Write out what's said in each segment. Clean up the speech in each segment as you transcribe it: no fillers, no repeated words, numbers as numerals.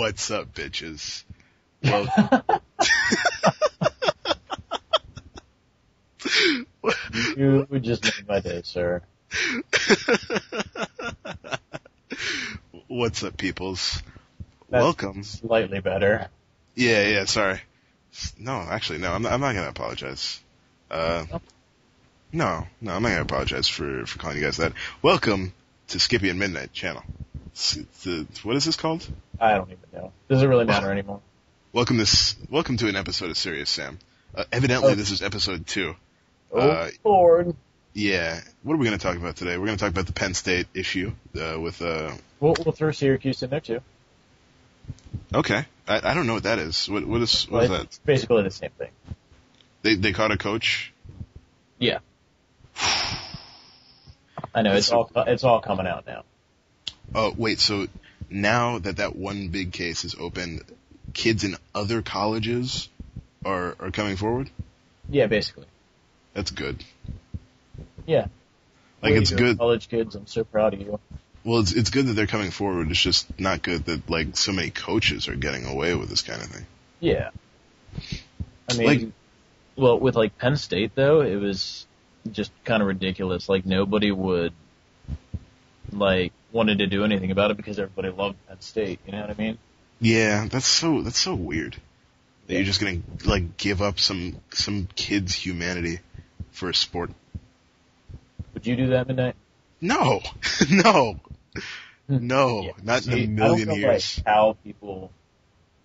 What's up, bitches? Well, you just made my day, sir. What's up, peoples? That's Welcome. Slightly better. Yeah, sorry. No, actually, no, I'm not gonna apologize. No, I'm not gonna apologize for calling you guys that. Welcome to Skippy and Midnight channel. What is this called? I don't even know. Does it really matter anymore? Welcome to an episode of Serious Sam. Evidently, This is episode 2. Lord. Yeah. What are we going to talk about today? We're going to talk about the Penn State issue with. We'll throw Syracuse in there too. Okay. I don't know what that is. What is that? It's basically the same thing. They caught a coach. Yeah. I know it's all coming out now. Oh wait, so now that one big case is open, kids in other colleges are coming forward? Yeah, basically. That's good. Yeah. Like, it's good. College kids, I'm so proud of you. Well, it's good that they're coming forward. It's just not good that, like, so many coaches are getting away with this kind of thing. Yeah. I mean, with, like, Penn State, though, it was just kind of ridiculous. Like, nobody would, like, wanted to do anything about it because everybody loved Penn State. You know what I mean? Yeah, that's so weird. That you're just gonna, like, give up some kid's humanity for a sport. Would you do that, Midnight? No, no, Yeah. not See, in a million I don't know, years. like, how people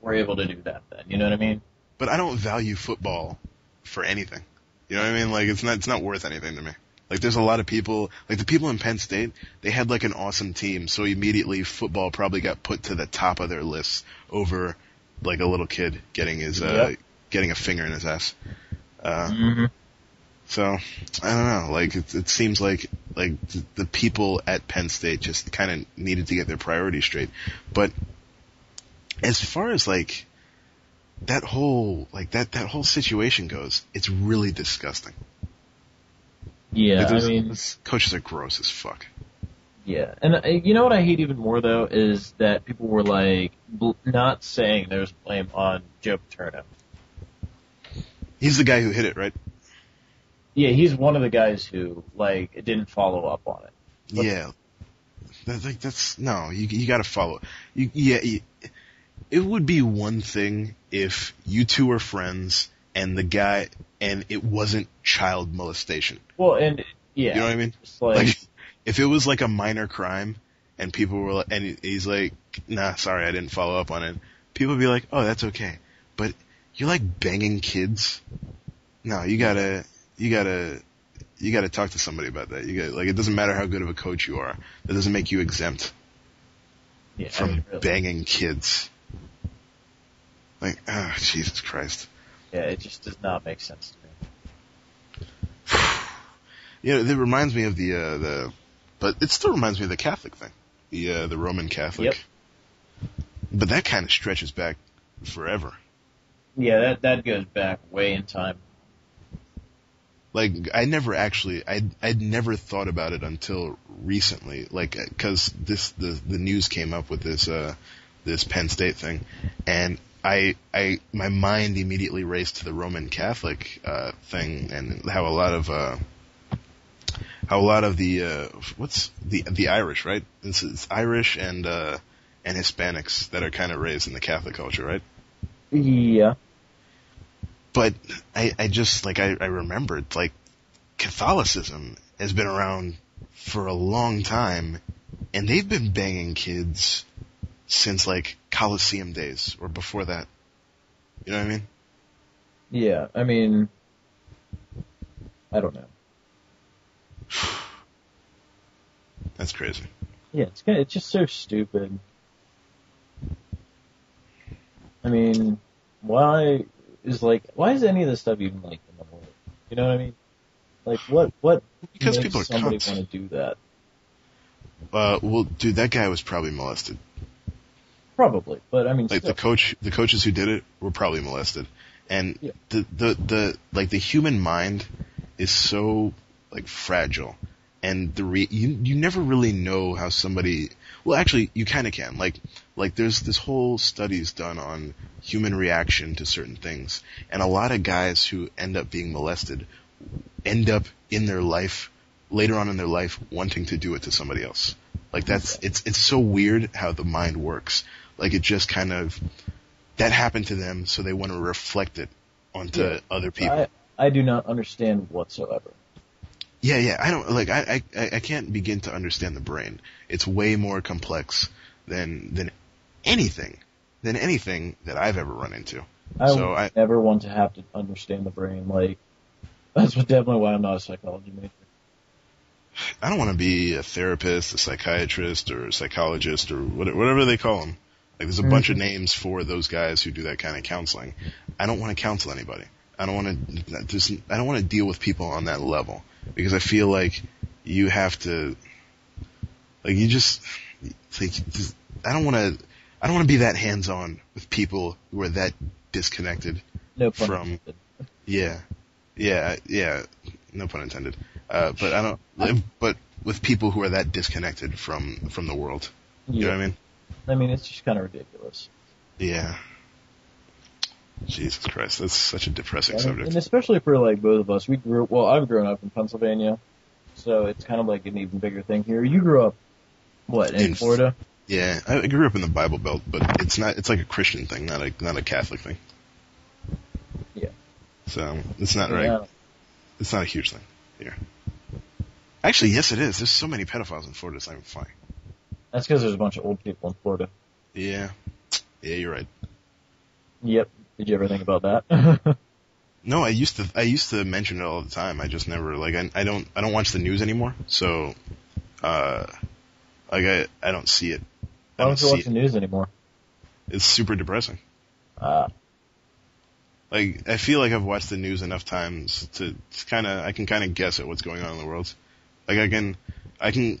were able to do that then. You know what I mean? But I don't value football for anything. You know what I mean? Like, it's not worth anything to me. Like, there's a lot of people, like the people in Penn State, they had like an awesome team, so immediately football probably got put to the top of their list over like a little kid getting getting a finger in his ass. So, I don't know, like, it seems like the people at Penn State just kind of needed to get their priorities straight. But as far as like that whole situation goes, it's really disgusting. Yeah, Like, I mean, coaches are gross as fuck. yeah. And you know what I hate even more, though, is that people were, like, not saying there's blame on Joe Paterno. He's the guy who hit it, right? Yeah, he's one of the guys who, like, didn't follow up on it. Yeah. You gotta follow. It would be one thing if you two were friends and it wasn't child molestation. Well, and, yeah. You know what I mean? Like, if it was like a minor crime and people were, and he's like, nah, sorry, I didn't follow up on it. People would be like, oh, that's okay. But you're like banging kids? No, you gotta talk to somebody about that. It doesn't matter how good of a coach you are. That doesn't make you exempt from really. banging kids. Like, oh, Jesus Christ. Yeah, it just does not make sense to me. Yeah, it reminds me of but it still reminds me of the Catholic thing. The Roman Catholic. Yep. But that kind of stretches back forever. Yeah, that goes back way in time. Like, I'd never thought about it until recently, like, cause the news came up with this Penn State thing, and my mind immediately raced to the Roman Catholic, thing, and how a lot of the Irish, right? It's Irish and Hispanics that are kind of raised in the Catholic culture, right? Yeah. But I remembered, like, Catholicism has been around for a long time, and they've been banging kids since, like, Colosseum days, or before that. You know what I mean? Yeah, I mean, I don't know. That's crazy. Yeah, it's just so stupid. I mean, why is any of this stuff even, like, in the world? You know what I mean? Like, what Because makes people are somebody cunts. want to do that? Well, dude, that guy was probably molested. Probably, but I mean, Like, still. the coaches who did it were probably molested. And the human mind is so, like, fragile and you never really know how somebody. Well, actually, you kind of can. Like there's this whole studies done on human reaction to certain things, and a lot of guys who end up being molested end up in their life later on in their life wanting to do it to somebody else. Like it's so weird how the mind works. Like it just kind of that happened to them, so they want to reflect it onto other people. I do not understand whatsoever. Yeah, I don't like. I can't begin to understand the brain. It's way more complex than anything that I've ever run into. I never want to have to understand the brain. Like that's definitely why I'm not a psychology major. I don't want to be a therapist, a psychiatrist, or a psychologist, or whatever they call them. Like there's a bunch of names for those guys who do that kind of counseling. I don't want to counsel anybody. I don't want to deal with people on that level. Because I feel like you have to, like you just, like, I don't want to be that hands-on with people who are that disconnected from, yeah, no pun intended. But with people who are that disconnected from the world. You know what I mean? I mean, it's just kind of ridiculous. Yeah. Jesus Christ, that's such a depressing subject. And especially for, like, both of us. I've grown up in Pennsylvania, so it's kind of like an even bigger thing here. You grew up, in Florida? Yeah, I grew up in the Bible Belt, but it's like a Christian thing, not a Catholic thing. Yeah. So, it's not right. It's not a huge thing here. Actually, yes it is. There's so many pedophiles in Florida, it's not even funny. That's because there's a bunch of old people in Florida. Yeah. Yeah, you're right. Yep. Did you ever think about that? No, I used to mention it all the time. I just never I don't watch the news anymore. So, I don't see it. Why don't you watch the news anymore? It's super depressing. Like I feel like I've watched the news enough times to I can kind of guess at what's going on in the world. Like I can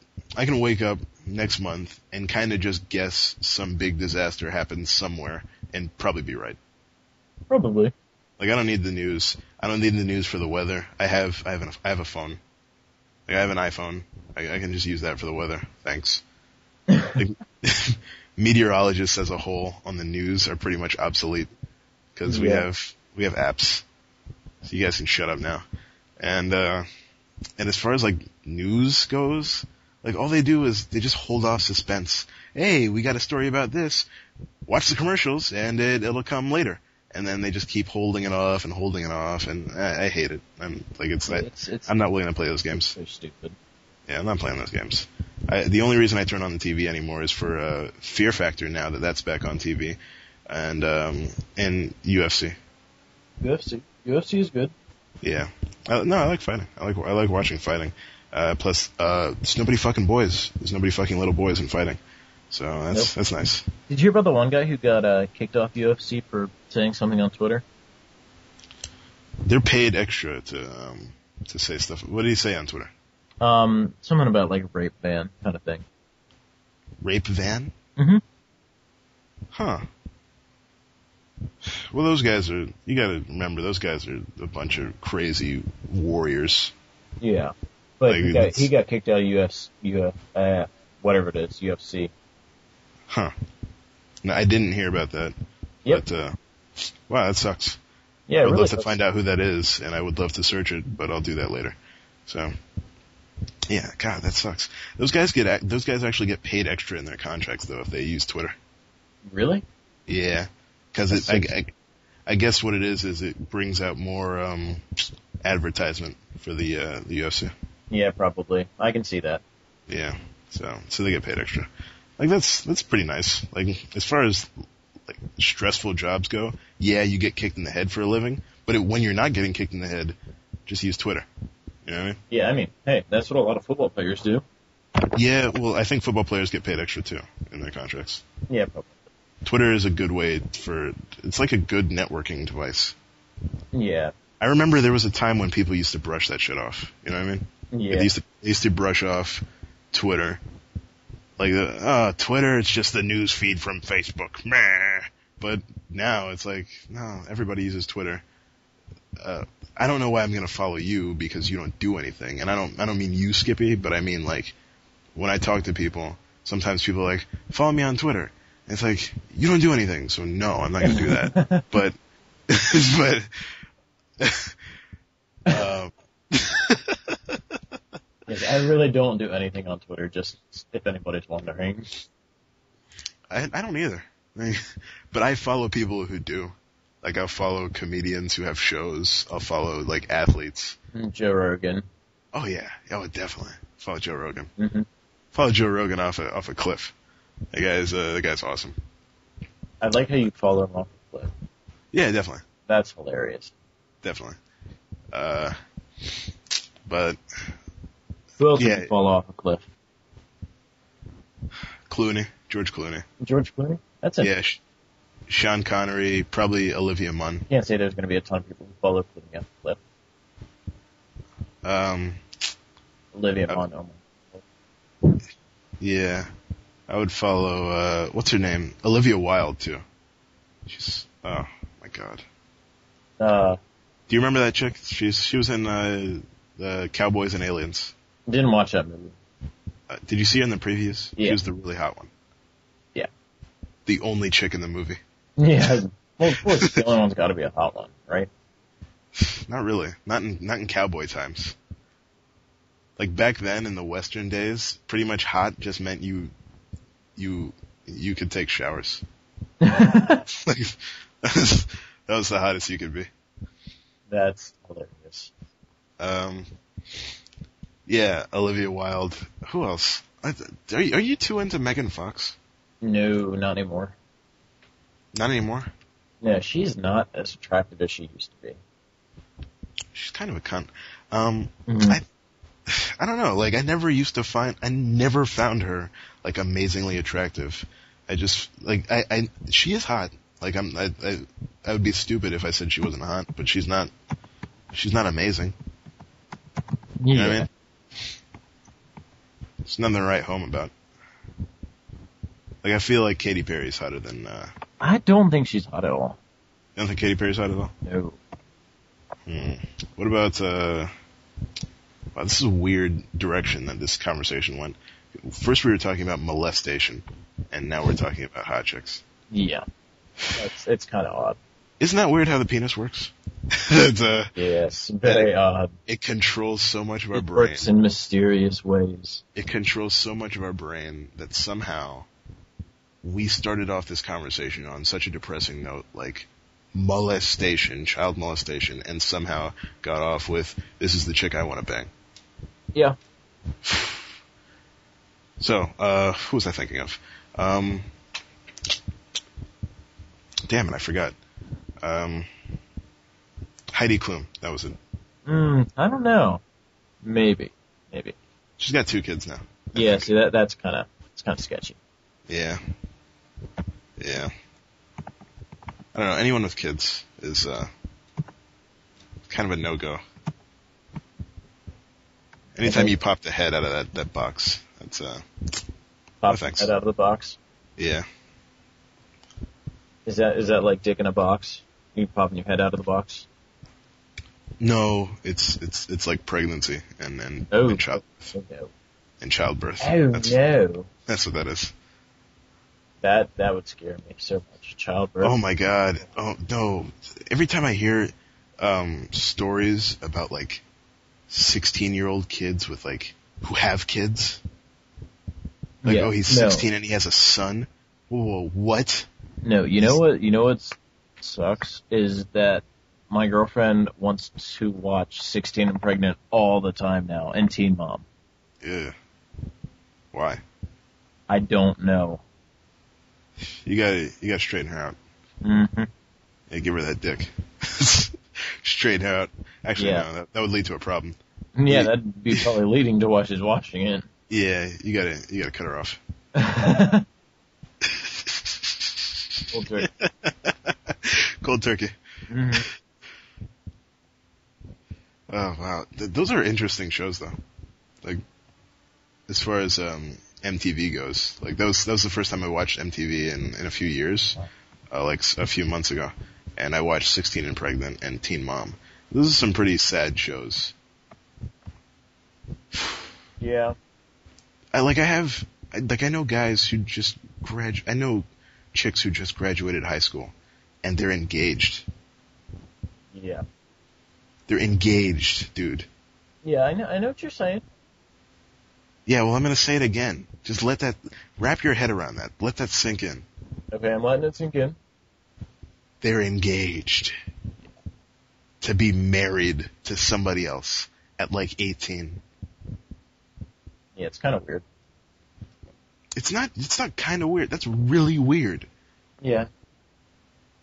wake up next month and kind of just guess some big disaster happens somewhere and probably be right. Probably. Like I don't need the news. I don't need the news for the weather. I have a phone. Like I have an iPhone. I can just use that for the weather. Thanks. Like, meteorologists as a whole on the news are pretty much obsolete because we have apps. So you guys can shut up now. And as far as like news goes, like all they do is they just hold off suspense. Hey, we got a story about this. Watch the commercials and it'll come later. And then they just keep holding it off, and I hate it. I'm not willing to play those games. They're stupid. Yeah, I'm not playing those games. The only reason I turn on the TV anymore is for Fear Factor now that's back on TV, and UFC. UFC is good. Yeah. No, I like fighting. I like watching fighting. Plus, there's nobody fucking boys. There's nobody fucking little boys in fighting. So that's nice. Did you hear about the one guy who got kicked off UFC for saying something on Twitter? They're paid extra to say stuff. What did he say on Twitter? Something about like rape van kind of thing. Rape van? Mm-hmm. Huh. Well, those guys are. You got to remember, those guys are a bunch of crazy warriors. Yeah, but he got kicked out of UFC, whatever it is, UFC. Huh. No, I didn't hear about that. Yep. But, wow, that sucks. Yeah, I would really love to find out who that is, and I would love to search it, but I'll do that later. So, yeah, God, that sucks. Those guys actually get paid extra in their contracts though if they use Twitter. Really? Yeah, because I guess what it is it brings out more advertisement for the UFC. Yeah, probably. I can see that. Yeah, so they get paid extra. Like that's pretty nice. Like as far as like stressful jobs go, yeah, you get kicked in the head for a living, but when you're not getting kicked in the head, just use Twitter. You know what I mean? Yeah, I mean, hey, that's what a lot of football players do. Yeah, well, I think football players get paid extra too in their contracts. Yeah, probably. Twitter is a good way it's like a good networking device. Yeah. I remember there was a time when people used to brush that shit off. You know what I mean? Yeah. They used to brush off Twitter. Like, Twitter, it's just the news feed from Facebook. Meh. But now it's like, no, everybody uses Twitter. I don't know why I'm gonna follow you because you don't do anything. And I don't mean you, Skippy, but I mean like, when I talk to people, sometimes people are like, follow me on Twitter. And it's like, you don't do anything, so no, I'm not gonna do that. But, Yes, I really don't do anything on Twitter, just if anybody's wondering. I don't either. But I follow people who do. Like, I'll follow comedians who have shows. I'll follow, like, athletes. Joe Rogan. Oh, yeah. Oh, definitely. Follow Joe Rogan. Mm-hmm. Follow Joe Rogan off a cliff. That guy's awesome. I like how you follow him off a cliff. Yeah, definitely. That's hilarious. Definitely. But... Who else would you follow off a cliff? Clooney. George Clooney. George Clooney? That's it. Yeah, Sean Connery, probably Olivia Munn. Can't say there's going to be a ton of people who follow Clooney off the cliff. Olivia Munn, oh my. Yeah. I would follow, what's her name? Olivia Wilde, too. She's, oh my god. Do you remember that chick? She was in, the Cowboys and Aliens. Didn't watch that movie. Did you see her in the previews? Yeah. She was the really hot one. Yeah. The only chick in the movie. Yeah. Well, of course, the only one's got to be a hot one, right? Not really. Not in cowboy times. Like back then in the Western days, pretty much hot just meant you could take showers. Like, that was the hottest you could be. That's hilarious. Yeah, Olivia Wilde. Who else? Are you too into Megan Fox? No, not anymore. Not anymore? No, she's not as attractive as she used to be. She's kind of a cunt. Mm-hmm. I don't know, like I never found her like amazingly attractive. I just, like, she is hot. Like I would be stupid if I said she wasn't hot, but she's not amazing. You know what I mean? There's nothing to write home about. Like, I feel like Katy Perry's hotter than, I don't think she's hot at all. You don't think Katy Perry's hot at all? No. What about, wow, this is a weird direction that this conversation went. First we were talking about molestation, and now we're talking about hot chicks. Yeah. It's kind of odd. Isn't that weird how the penis works? Yes, very odd. It controls so much of our brain. It works in mysterious ways. It controls so much of our brain that somehow we started off this conversation on such a depressing note, like molestation, child molestation, and somehow got off with, this is the chick I want to bang. Yeah. So, who was I thinking of? Damn it, I forgot. Heidi Klum, that was it. I don't know. Maybe. She's got 2 kids now. Yeah, see that's kind of sketchy. Yeah. I don't know, anyone with kids is, kind of a no-go. Anytime you pop the head out of that box, that's, Pop the head out of the box? Yeah. Is that like dick in a box? You popping your head out of the box? No, it's like pregnancy and childbirth. Oh, no. And childbirth. Oh, no. That's what that is. That would scare me so much. Childbirth. Oh my god. Oh no. Every time I hear stories about like 16-year-old kids with like who have kids. Like, yeah, he's 16 and he has a son. Whoa, what? No, you know what sucks is that my girlfriend wants to watch 16 and Pregnant all the time now and Teen Mom. Yeah. Why? I don't know. You gotta straighten her out. Mm-hmm. Yeah, give her that dick. Straighten her out. Actually, no, that would lead to a problem. Yeah, that'd be probably leading to why she's watching it. Yeah, you gotta cut her off. Cold turkey. Cold turkey. Mm-hmm. Oh wow, those are interesting shows though. Like, as far as MTV goes, like that was the first time I watched MTV in a few years, like a few months ago, and I watched 16 and Pregnant and Teen Mom, Those are some pretty sad shows. Yeah. I know guys who just I know chicks who just graduated high school, and they're engaged. Yeah. They're engaged, dude. Yeah, I know what you're saying. Yeah, well, I'm gonna say it again. Just wrap your head around that. Let that sink in. Okay, I'm letting it sink in. They're engaged to be married to somebody else at like 18. Yeah, it's kind of weird. It's not kind of weird. That's really weird. Yeah.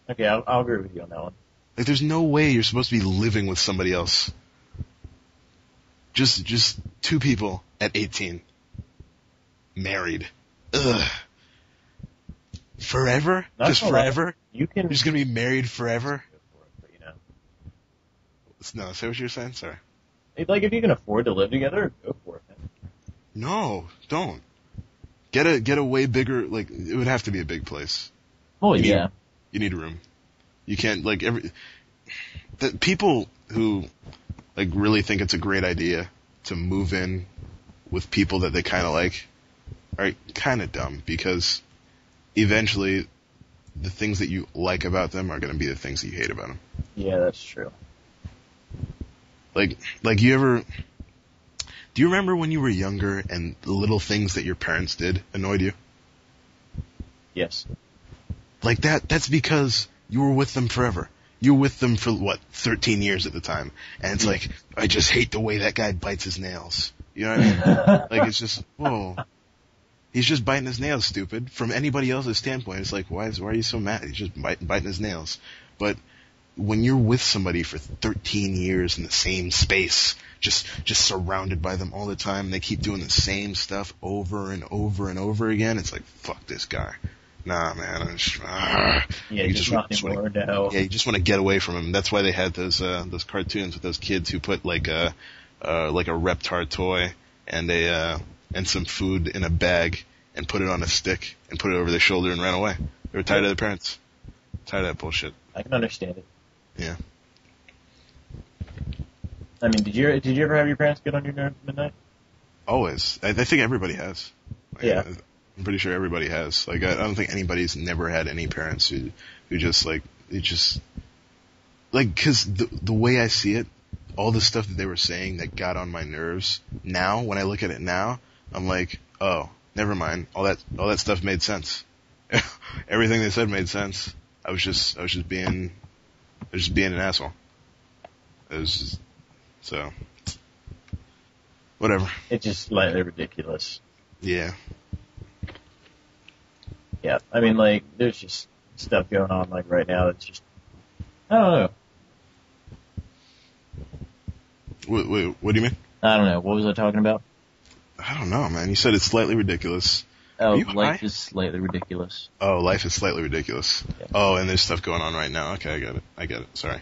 Okay, I'll agree with you on that one. Like, there's no way you're supposed to be living with somebody else. Just two people at 18. Married. Ugh. Forever? Just forever? You're just gonna be married forever? You know. No, say what you're saying? Sorry. Like, if you can afford to live together, go for it, man. No, don't. Get a way bigger, like, it would have to be a big place. Oh, yeah. You need a room. You can't, like, the people who, like, really think it's a great idea to move in with people that they kind of like are kind of dumb, because eventually the things that you like about them are going to be the things that you hate about them. Yeah, that's true. Like do you remember when you were younger and the little things that your parents did annoyed you? Yes. Like that's because you were with them forever. You were with them for, 13 years at the time. And it's like, I just hate the way that guy bites his nails. You know what I mean? Like, it's just, whoa. He's just biting his nails, stupid. From anybody else's standpoint, it's like, why are you so mad? He's just biting his nails. But when you're with somebody for 13 years in the same space, just surrounded by them all the time, and they keep doing the same stuff over and over and over again, it's like, fuck this guy. Nah, man. Yeah, you just want to get away from him. That's why they had those cartoons with those kids who put like a Reptar toy and some food in a bag and put it on a stick and put it over their shoulder and ran away. They were tired of their parents. Tired of that bullshit. I can understand it. Yeah. I mean, did you ever have your parents get on your nerves at midnight? Always. I think everybody has. Yeah. I'm pretty sure everybody has. Like, I don't think anybody's never had any parents who just, like, cause the way I see it, all the stuff that they were saying that got on my nerves, now, when I look at it now, I'm like, oh, never mind. All that stuff made sense. Everything they said made sense. I was just being an asshole. It was just, so, whatever. It's just slightly ridiculous. Yeah. Yeah, I mean, like, there's just stuff going on, like, right now that's just, I don't know. Wait, what do you mean? I don't know. What was I talking about? I don't know, man. You said it's slightly ridiculous. Oh, life is slightly ridiculous. Oh, life is slightly ridiculous. Yeah. Oh, and there's stuff going on right now. Okay, I get it. Sorry.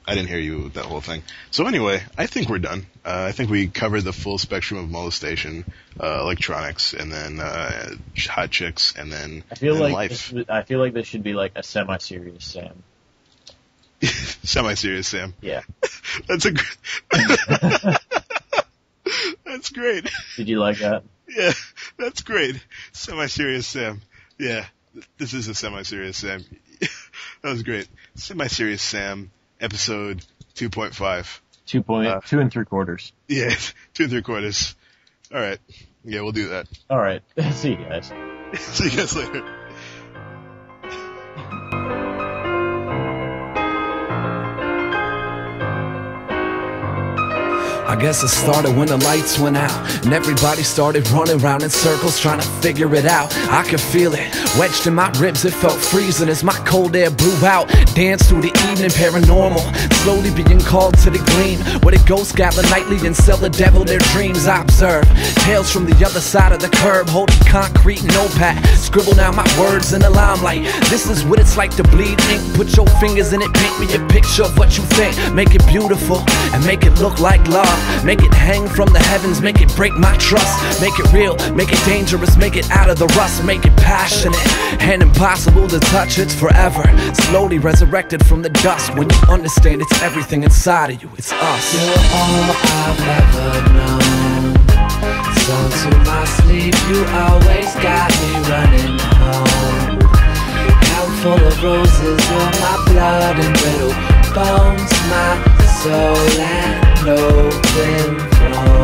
I didn't hear you with that whole thing. So anyway, I think we're done. I think we covered the full spectrum of molestation, electronics, and then hot chicks, and then life. I feel like this should be like a semi-serious Sam. Semi-serious Sam. Yeah. That's That's great. Did you like that? Yeah, that's great. Semi-serious Sam. Yeah, this is a semi-serious Sam. That was great. Semi-serious Sam. Episode 2.5. 2 3/4. Yeah, 2 3/4. All right. Yeah, we'll do that. All right. See you guys. See you guys later. I guess it started when the lights went out and everybody started running around in circles trying to figure it out. I could feel it wedged in my ribs, it felt freezing as my cold air blew out. Danced through the evening paranormal, slowly being called to the gleam, where the ghosts gather nightly and sell the devil their dreams. I observe tales from the other side of the curb, holding concrete notepad, scribble down my words in the limelight. This is what it's like to bleed ink, put your fingers in it, paint me a picture of what you think, make it beautiful and make it look like love. rough. Make it hang from the heavens, make it break my trust. Make it real, make it dangerous, make it out of the rust. Make it passionate and impossible to touch, it's forever. Slowly resurrected from the dust. When you understand it's everything inside of you, it's us. You're all I've ever known. Sung to my sleep, you always got me running home. Count full of roses, you're my blood and brittle bones, my soul and open throne.